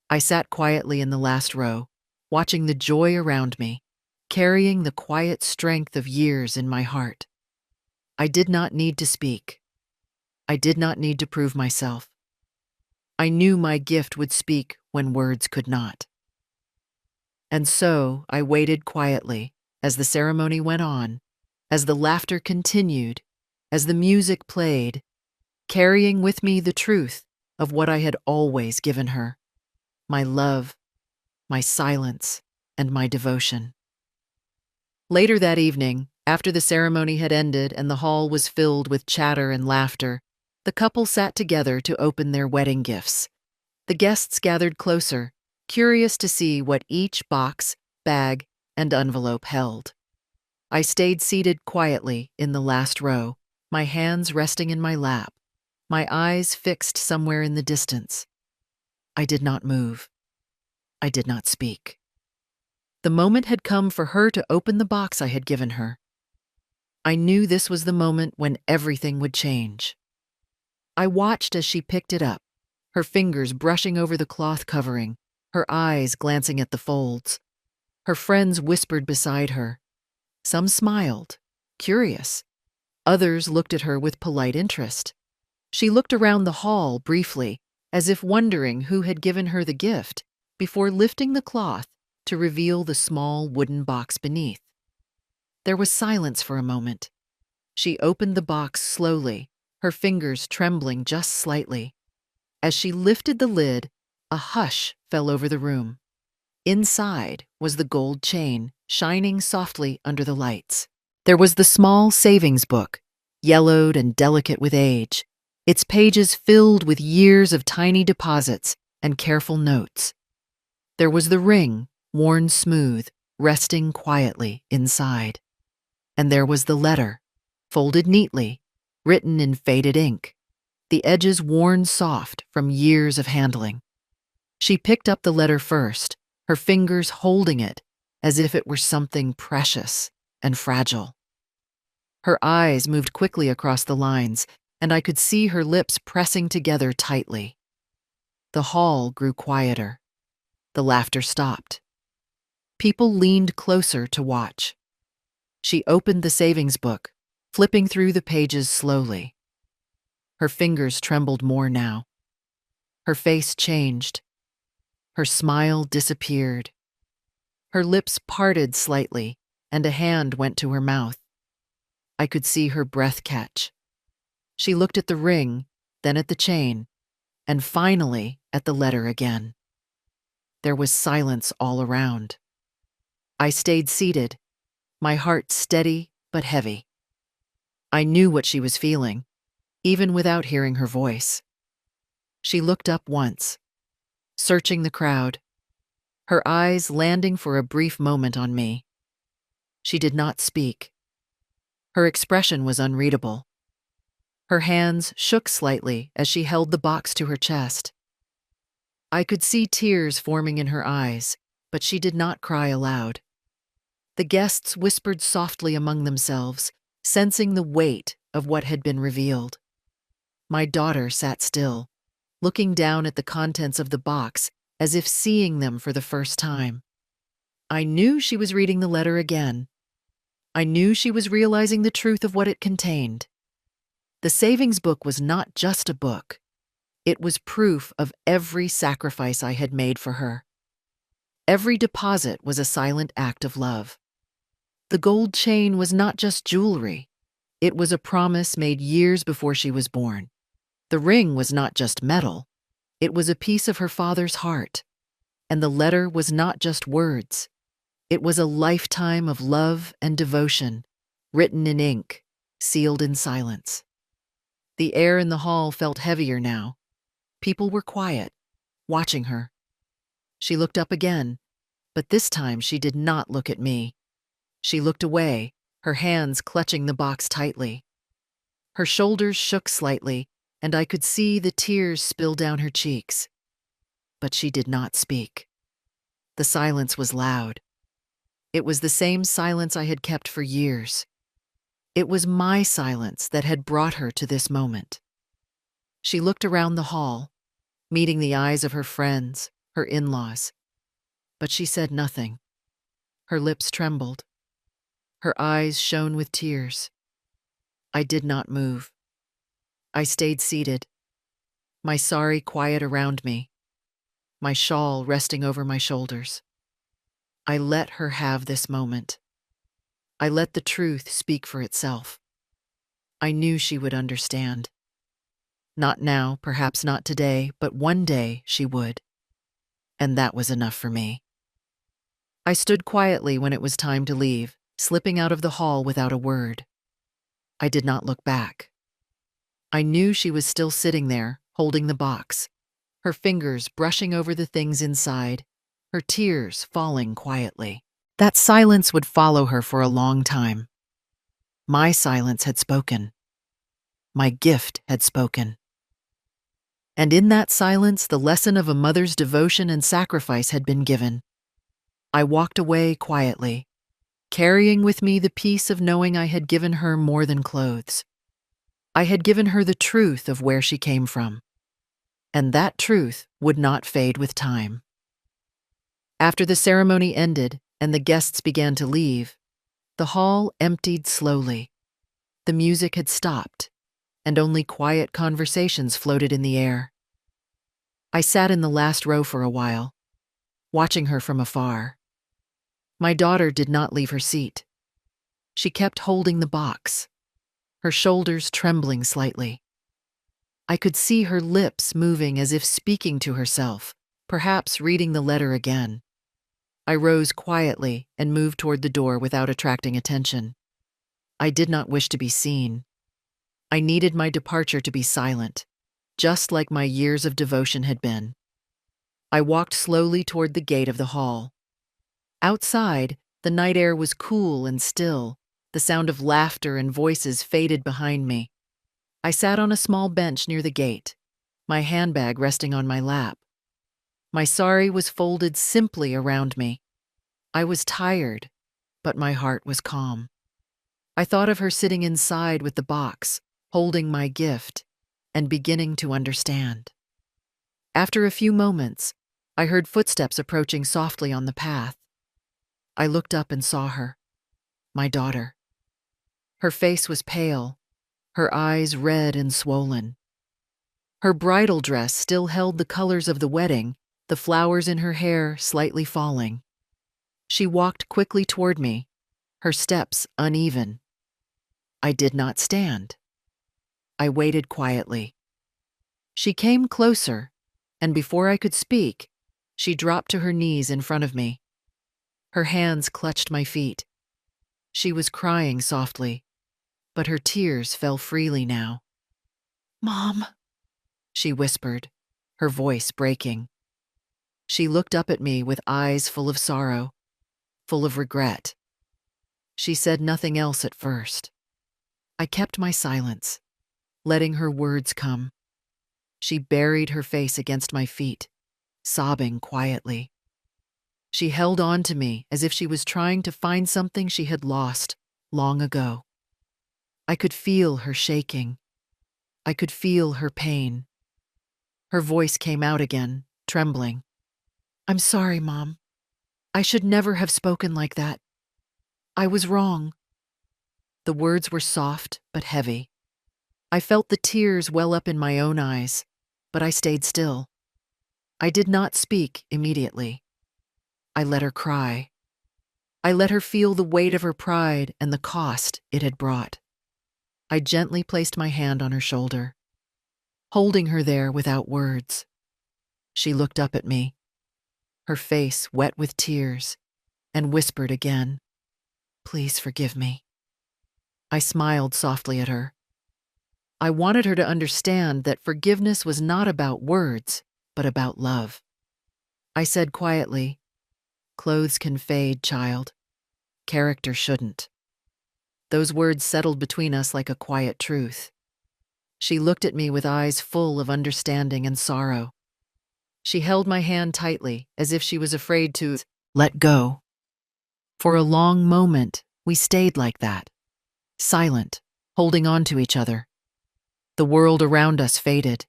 Speaker 1: I sat quietly in the last row, watching the joy around me, carrying the quiet strength of years in my heart. I did not need to speak. I did not need to prove myself. I knew my gift would speak when words could not. And so I waited quietly as the ceremony went on, as the laughter continued, as the music played, carrying with me the truth of what I had always given her, my love, my silence, and my devotion. Later that evening, after the ceremony had ended and the hall was filled with chatter and laughter, the couple sat together to open their wedding gifts. The guests gathered closer, curious to see what each box, bag, and envelope held. I stayed seated quietly in the last row, my hands resting in my lap, my eyes fixed somewhere in the distance. I did not move. I did not speak. The moment had come for her to open the box I had given her. I knew this was the moment when everything would change. I watched as she picked it up, her fingers brushing over the cloth covering, her eyes glancing at the folds. Her friends whispered beside her. Some smiled, curious. Others looked at her with polite interest. She looked around the hall briefly, as if wondering who had given her the gift, before lifting the cloth to reveal the small wooden box beneath. There was silence for a moment. She opened the box slowly, her fingers trembling just slightly. As she lifted the lid, a hush fell over the room. Inside was the gold chain, shining softly under the lights. There was the small savings book, yellowed and delicate with age, its pages filled with years of tiny deposits and careful notes. There was the ring, worn smooth, resting quietly inside. And there was the letter, folded neatly, written in faded ink, the edges worn soft from years of handling. She picked up the letter first, her fingers holding it as if it were something precious and fragile. Her eyes moved quickly across the lines, and I could see her lips pressing together tightly. The hall grew quieter. The laughter stopped. People leaned closer to watch. She opened the savings book, flipping through the pages slowly. Her fingers trembled more now. Her face changed. Her smile disappeared. Her lips parted slightly, and a hand went to her mouth. I could see her breath catch. She looked at the ring, then at the chain, and finally at the letter again. There was silence all around. I stayed seated, my heart steady but heavy. I knew what she was feeling, even without hearing her voice. She looked up once, searching the crowd, her eyes landing for a brief moment on me. She did not speak. Her expression was unreadable. Her hands shook slightly as she held the box to her chest. I could see tears forming in her eyes, but she did not cry aloud. The guests whispered softly among themselves, sensing the weight of what had been revealed. My daughter sat still, looking down at the contents of the box as if seeing them for the first time. I knew she was reading the letter again. I knew she was realizing the truth of what it contained. The savings book was not just a book. It was proof of every sacrifice I had made for her. Every deposit was a silent act of love. The gold chain was not just jewelry. It was a promise made years before she was born. The ring was not just metal. It was a piece of her father's heart. And the letter was not just words. It was a lifetime of love and devotion, written in ink, sealed in silence. The air in the hall felt heavier now. People were quiet, watching her. She looked up again, but this time she did not look at me. She looked away, her hands clutching the box tightly. Her shoulders shook slightly, and I could see the tears spill down her cheeks. But she did not speak. The silence was loud. It was the same silence I had kept for years. It was my silence that had brought her to this moment. She looked around the hall, meeting the eyes of her friends, her in-laws. But she said nothing. Her lips trembled. Her eyes shone with tears. I did not move. I stayed seated, my sari quiet around me, my shawl resting over my shoulders. I let her have this moment. I let the truth speak for itself. I knew she would understand. Not now, perhaps not today, but one day she would. And that was enough for me. I stood quietly when it was time to leave, slipping out of the hall without a word. I did not look back. I knew she was still sitting there, holding the box, her fingers brushing over the things inside, her tears falling quietly. That silence would follow her for a long time. My silence had spoken. My gift had spoken. And in that silence, the lesson of a mother's devotion and sacrifice had been given. I walked away quietly, carrying with me the peace of knowing I had given her more than clothes. I had given her the truth of where she came from. And that truth would not fade with time. After the ceremony ended and the guests began to leave, the hall emptied slowly. The music had stopped, and only quiet conversations floated in the air. I sat in the last row for a while, watching her from afar. My daughter did not leave her seat. She kept holding the box, her shoulders trembling slightly. I could see her lips moving as if speaking to herself, perhaps reading the letter again. I rose quietly and moved toward the door without attracting attention. I did not wish to be seen. I needed my departure to be silent, just like my years of devotion had been. I walked slowly toward the gate of the hall. Outside, the night air was cool and still. The sound of laughter and voices faded behind me. I sat on a small bench near the gate, my handbag resting on my lap. My sari was folded simply around me. I was tired, but my heart was calm. I thought of her sitting inside with the box, holding my gift, and beginning to understand. After a few moments, I heard footsteps approaching softly on the path. I looked up and saw her, my daughter. Her face was pale, her eyes red and swollen. Her bridal dress still held the colors of the wedding, the flowers in her hair slightly falling. She walked quickly toward me, her steps uneven. I did not stand. I waited quietly. She came closer, and before I could speak, she dropped to her knees in front of me. Her hands clutched my feet. She was crying softly, but her tears fell freely now. "Mom," she whispered, her voice breaking. She looked up at me with eyes full of sorrow, full of regret. She said nothing else at first. I kept my silence, letting her words come. She buried her face against my feet, sobbing quietly. She held on to me as if she was trying to find something she had lost long ago. I could feel her shaking. I could feel her pain. Her voice came out again, trembling. "I'm sorry, Mom. I should never have spoken like that. I was wrong." The words were soft but heavy. I felt the tears well up in my own eyes, but I stayed still. I did not speak immediately. I let her cry. I let her feel the weight of her pride and the cost it had brought. I gently placed my hand on her shoulder, holding her there without words. She looked up at me, her face wet with tears, and whispered again, "Please forgive me." I smiled softly at her. I wanted her to understand that forgiveness was not about words, but about love. I said quietly, "Clothes can fade, child. Character shouldn't." Those words settled between us like a quiet truth. She looked at me with eyes full of understanding and sorrow. She held my hand tightly, as if she was afraid to let go. For a long moment, we stayed like that, silent, holding on to each other. The world around us faded.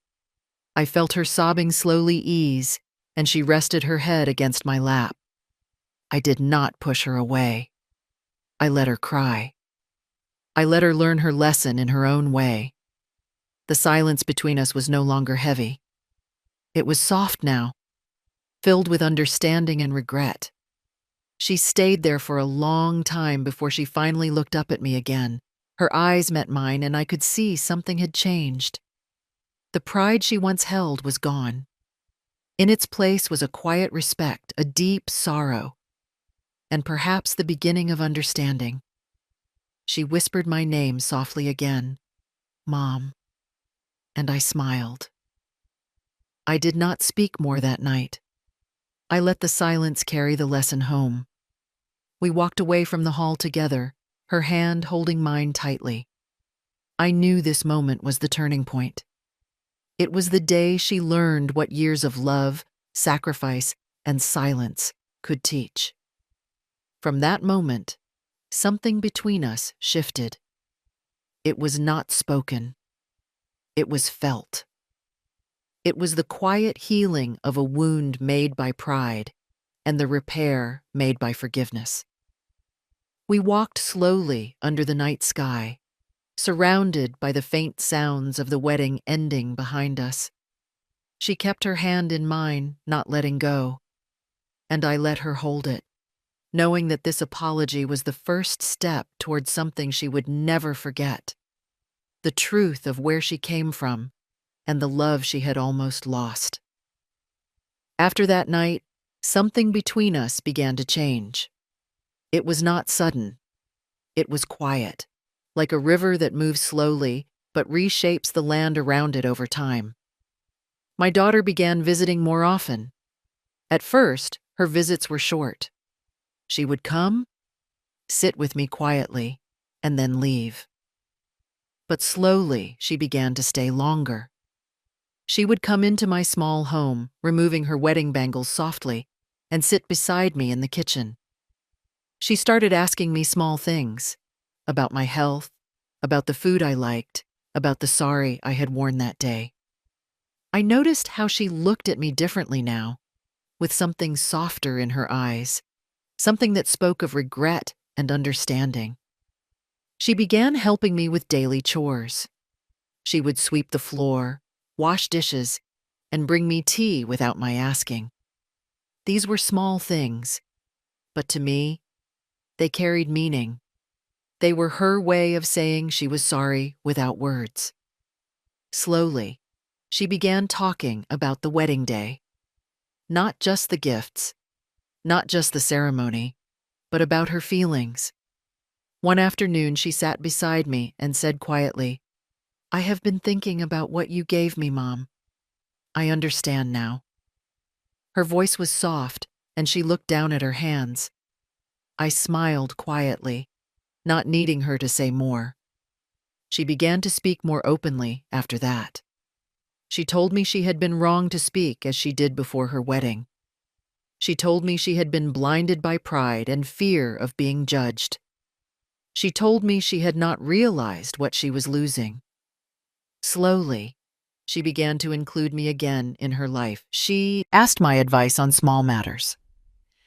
Speaker 1: I felt her sobbing slowly ease, and she rested her head against my lap. I did not push her away. I let her cry. I let her learn her lesson in her own way. The silence between us was no longer heavy. It was soft now, filled with understanding and regret. She stayed there for a long time before she finally looked up at me again. Her eyes met mine, and I could see something had changed. The pride she once held was gone. In its place was a quiet respect, a deep sorrow, and perhaps the beginning of understanding. She whispered my name softly again, "Mom," and I smiled. I did not speak more that night. I let the silence carry the lesson home. We walked away from the hall together, her hand holding mine tightly. I knew this moment was the turning point. It was the day she learned what years of love, sacrifice, and silence could teach. From that moment, something between us shifted. It was not spoken. It was felt. It was the quiet healing of a wound made by pride, and the repair made by forgiveness. We walked slowly under the night sky, surrounded by the faint sounds of the wedding ending behind us. She kept her hand in mine, not letting go, and I let her hold it, knowing that this apology was the first step towards something she would never forget, the truth of where she came from and the love she had almost lost. After that night, something between us began to change. It was not sudden. It was quiet, like a river that moves slowly but reshapes the land around it over time. My daughter began visiting more often. At first, her visits were short. She would come, sit with me quietly, and then leave. But slowly, she began to stay longer. She would come into my small home, removing her wedding bangles softly, and sit beside me in the kitchen. She started asking me small things about my health, about the food I liked, about the sari I had worn that day. I noticed how she looked at me differently now, with something softer in her eyes, something that spoke of regret and understanding. She began helping me with daily chores. She would sweep the floor, wash dishes, and bring me tea without my asking. These were small things, but to me, they carried meaning. They were her way of saying she was sorry without words. Slowly, she began talking about the wedding day. Not just the gifts, not just the ceremony, but about her feelings. One afternoon, she sat beside me and said quietly, "I have been thinking about what you gave me, Mom. I understand now." Her voice was soft, and she looked down at her hands. I smiled quietly, not needing her to say more. She began to speak more openly after that. She told me she had been wrong to speak as she did before her wedding. She told me she had been blinded by pride and fear of being judged. She told me she had not realized what she was losing. Slowly, she began to include me again in her life. She asked my advice on small matters.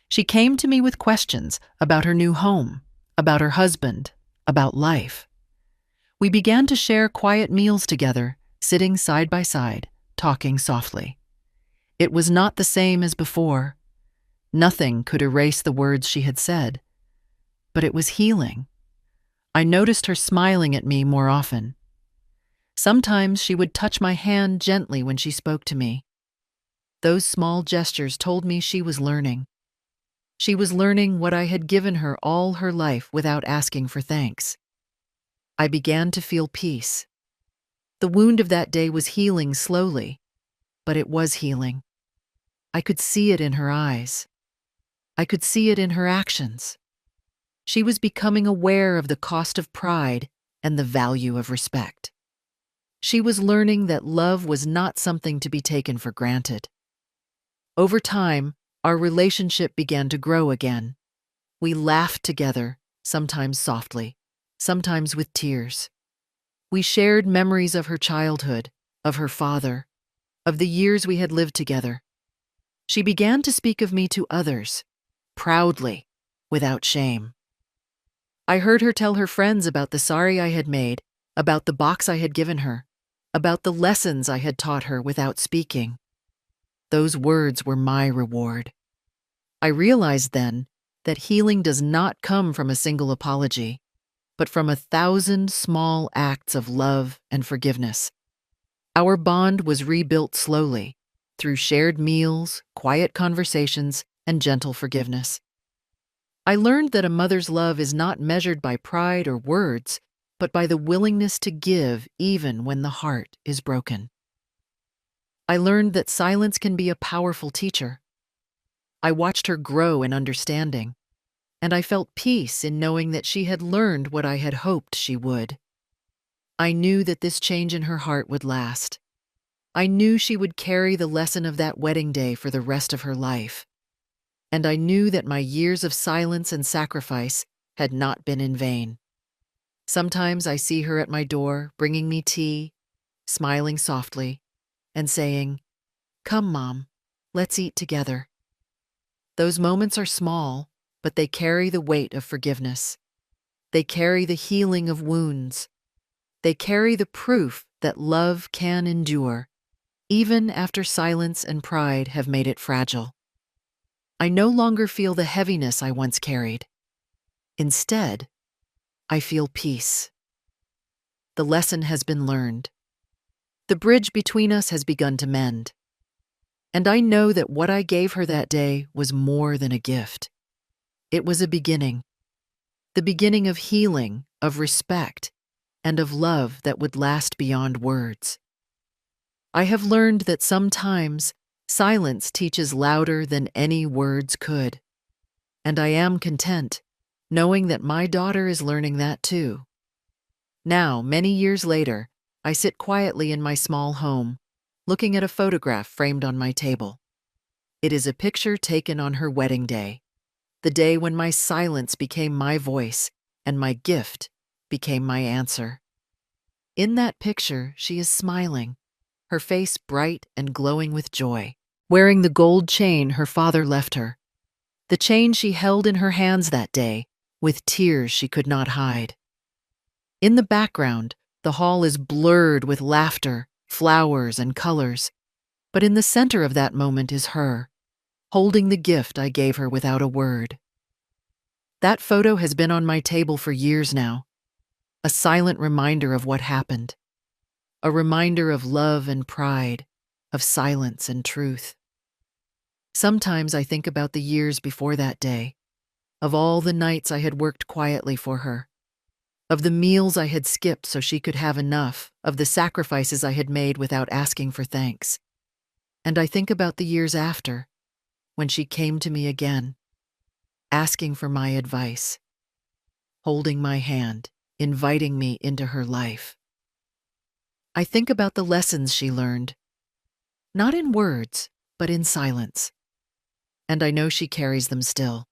Speaker 1: She came to me with questions about her new home, about her husband, about life. We began to share quiet meals together, sitting side by side, talking softly. It was not the same as before. Nothing could erase the words she had said, but it was healing. I noticed her smiling at me more often. Sometimes she would touch my hand gently when she spoke to me. Those small gestures told me she was learning. She was learning what I had given her all her life without asking for thanks. I began to feel peace. The wound of that day was healing slowly, but it was healing. I could see it in her eyes. I could see it in her actions. She was becoming aware of the cost of pride and the value of respect. She was learning that love was not something to be taken for granted. Over time, our relationship began to grow again. We laughed together, sometimes softly, sometimes with tears. We shared memories of her childhood, of her father, of the years we had lived together. She began to speak of me to others, proudly, without shame. I heard her tell her friends about the sari I had made, about the box I had given her, about the lessons I had taught her without speaking. Those words were my reward. I realized then that healing does not come from a single apology, but from 1,000 small acts of love and forgiveness. Our bond was rebuilt slowly, through shared meals, quiet conversations, and gentle forgiveness. I learned that a mother's love is not measured by pride or words, but by the willingness to give even when the heart is broken. I learned that silence can be a powerful teacher. I watched her grow in understanding, and I felt peace in knowing that she had learned what I had hoped she would. I knew that this change in her heart would last. I knew she would carry the lesson of that wedding day for the rest of her life. And I knew that my years of silence and sacrifice had not been in vain. Sometimes I see her at my door, bringing me tea, smiling softly, and saying, "Come, Mom, let's eat together." Those moments are small, but they carry the weight of forgiveness. They carry the healing of wounds. They carry the proof that love can endure, even after silence and pride have made it fragile. I no longer feel the heaviness I once carried. Instead, I feel peace. The lesson has been learned. The bridge between us has begun to mend. And I know that what I gave her that day was more than a gift. It was a beginning. The beginning of healing, of respect, and of love that would last beyond words. I have learned that sometimes silence teaches louder than any words could. And I am content, knowing that my daughter is learning that too. Now, many years later, I sit quietly in my small home, looking at a photograph framed on my table. It is a picture taken on her wedding day, the day when my silence became my voice and my gift became my answer. In that picture, she is smiling, her face bright and glowing with joy, wearing the gold chain her father left her, the chain she held in her hands that day, with tears she could not hide. In the background, the hall is blurred with laughter, flowers, and colors, but in the center of that moment is her, holding the gift I gave her without a word. That photo has been on my table for years now, a silent reminder of what happened, a reminder of love and pride, of silence and truth. Sometimes I think about the years before that day, of all the nights I had worked quietly for her, of the meals I had skipped so she could have enough, of the sacrifices I had made without asking for thanks. And I think about the years after, when she came to me again, asking for my advice, holding my hand, inviting me into her life. I think about the lessons she learned, not in words, but in silence. And I know she carries them still.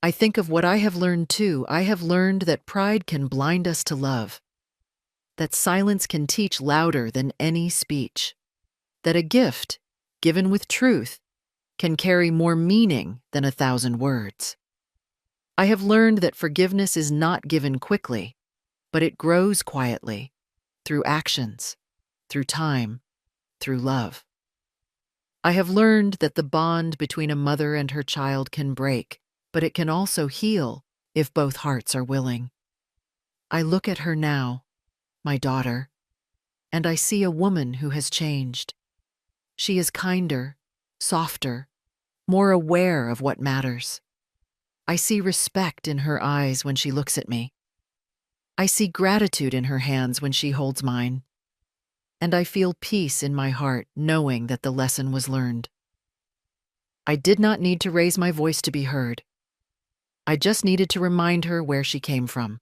Speaker 1: I think of what I have learned too. I have learned that pride can blind us to love, that silence can teach louder than any speech, that a gift, given with truth, can carry more meaning than 1,000 words. I have learned that forgiveness is not given quickly, but it grows quietly, through actions, through time, through love. I have learned that the bond between a mother and her child can break, but it can also heal if both hearts are willing. I look at her now, my daughter, and I see a woman who has changed. She is kinder, softer, more aware of what matters. I see respect in her eyes when she looks at me. I see gratitude in her hands when she holds mine. And I feel peace in my heart knowing that the lesson was learned. I did not need to raise my voice to be heard. I just needed to remind her where she came from.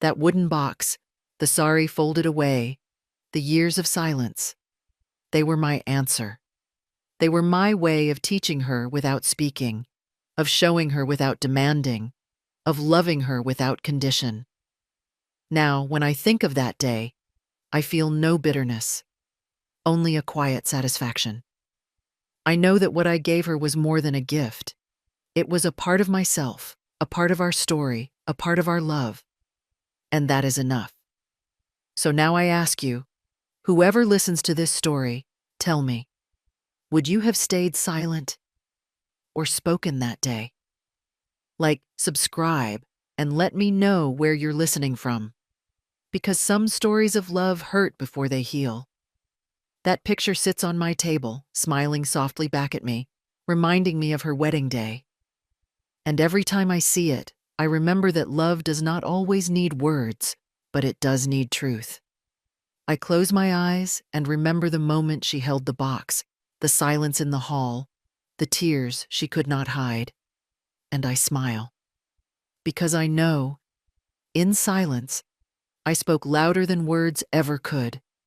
Speaker 1: That wooden box, the sari folded away, the years of silence, they were my answer. They were my way of teaching her without speaking, of showing her without demanding, of loving her without condition. Now, when I think of that day, I feel no bitterness, only a quiet satisfaction. I know that what I gave her was more than a gift. It was a part of myself, a part of our story, a part of our love. And that is enough. So now I ask you, whoever listens to this story, tell me, would you have stayed silent or spoken that day? Like, subscribe and let me know where you're listening from. Because some stories of love hurt before they heal. That picture sits on my table, smiling softly back at me, reminding me of her wedding day. And every time I see it, I remember that love does not always need words, but it does need truth. I close my eyes and remember the moment she held the box, the silence in the hall, the tears she could not hide. And I smile. Because I know, in silence, I spoke louder than words ever could.